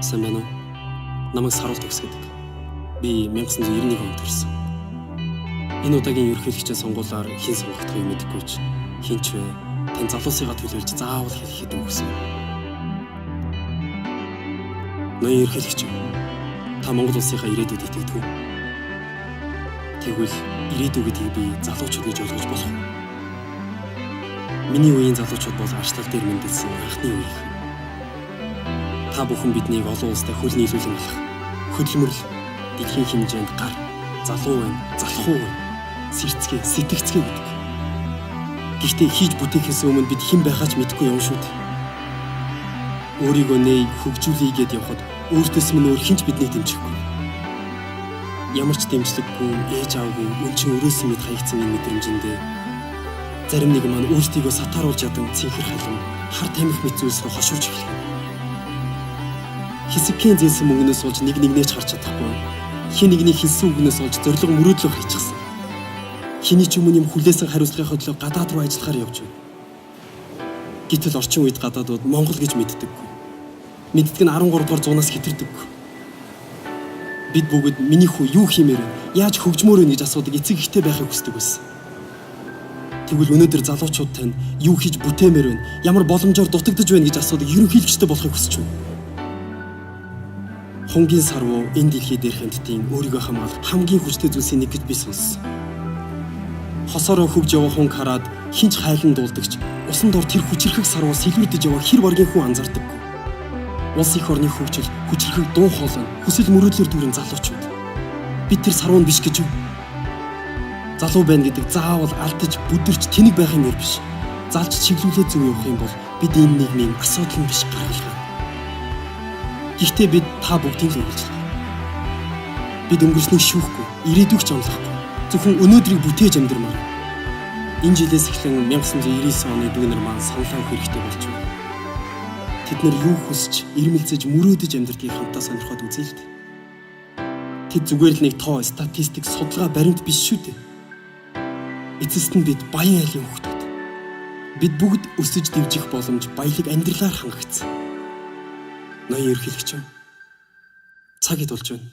Сайн байна уу? Намайг Сарул төгс гэдэг. Би 1991 онд төрсөн. Энэ удаагийн ерөнхийлөгчийн сонгуулиар хэн сонгогдохыг мэдэхгүй ч хэн ч вэ тань залуусыгаа төлөөлж заавал хэлэхэд өгсөн. Ноён ерөнхийлөгч та Монгол улсынхаа ирээдүйд итгэдэг үү? Тэгвэл ирээдүй гэдгийг би залуучууд гэж ойлгож болох уу? Миний үеийн залуучууд бол арчлал дээр мэндэлсэн анхны үеийнхэн. Та бүхэн биднийг олон улстай хөл нийлүүлэн болох хөдөлмөрл дэлхийн хэмжээнд гар залуу байна, залхуу байна, сэрцгээ, сэтгцгээ гэдэг. Гэхдээ хийж бүтээхээс өмнө бид хэн байхаач мэдэхгүй юм шүү дээ. Өөрийгөө нэй хөгжүүлэе гэд явхад өөртөөс минь өөр хинч биднийг дэмжихгүй. Ямар ч дэмжлэггүй, ээж аавгүй, мөн чи өрөөсөн мэд хаягдсан энэ мэдрэмжиндээ зарим нэг маань өөртөө сатааруулж ядан цэнхэр халам хар тамхи мэт зүйлс рүү хошууж эхлэв. Хэсэгхэн зээсэн мөнгнөөс олж нэг нэгнээч харж чадахгүй. Хин нэгний хэлсэн үгнээс олж зориг мөрөөдлөө хайчихсан. Хиний ч юм юм хүлээсэн хариуцлагын хөдлөө гадаад руу ажиллахаар явж байна. Гэтэл орчин үед гадаадууд Монгол гэж мэддэггүй. Мэддэг нь 13 дугаар зуунаас хэтэрдэггүй. Бид бүгд миний хүү юу хиймээр вэ? Яаж хөгжмөр вэ гэж асуудаг эцэг ихтэй байхыг хүсдэг байсан. Тэгвэл өнөөдөр залуучууд тань юу хийж бүтээмээр вэ? Ямар боломжоор дутагдж байна гэж асуудаг ерөнхийлөгчтэй болохыг хүсэж байна. Хонгийн сарвуу энэ дэлхий дээр хамтдын өөрийгөө хамгаалах хамгийн хүчтэй зүйлсийн нэг гэж би сонссон. Хосороо хөвж явах хүн хараад хинч хайлан дуулдагч усан дор тэр хүчрхэг сарвуу сэлмэрдэж явах хэр баргийн хүн анзаардаггүй. Улс их орны хөгжил, хүчрхэг дуу хоолой, хүсэл мөрөөдлөөр дүүрэн залуучууд. Бид тэр сарвуу биш гэж юу? Залуу байна гэдэг заавал алдаж, бүдэрч тэнэг байхын нэр биш. Залж чиглүүлээ зөв явах юм бол бид энэ нийгмийн асуудал нь биш гаргалгаа. Гэхдээ бид та бүгдийг л үргэлжлэе. Бид өнгөрснийг шүүхгүй, ирээдүйг ч амлахгүй. Зөвхөн өнөөдрийг бүтээж амьдрмаар. Энэ жилээс эхлэн 1999 оны дүүнер маань саналаа өгөх хэрэгтэй болж байна. Тэд нар юу хүсч, ирмэлцэж, мөрөөдөж амьдрдгийг хамтаа сонирхоод үзье л дээ. Тэд зүгээр л нэг тоо, статистик, судалгаа баримт биш шүү дээ. Эцэст нь бид баян айлын хүүхдүүд. Бид бүгд өсөж дэвжих боломж, баялаг амьдралаар хангагдсан. Ноён ерөнхийлөгч цаг идулж байна.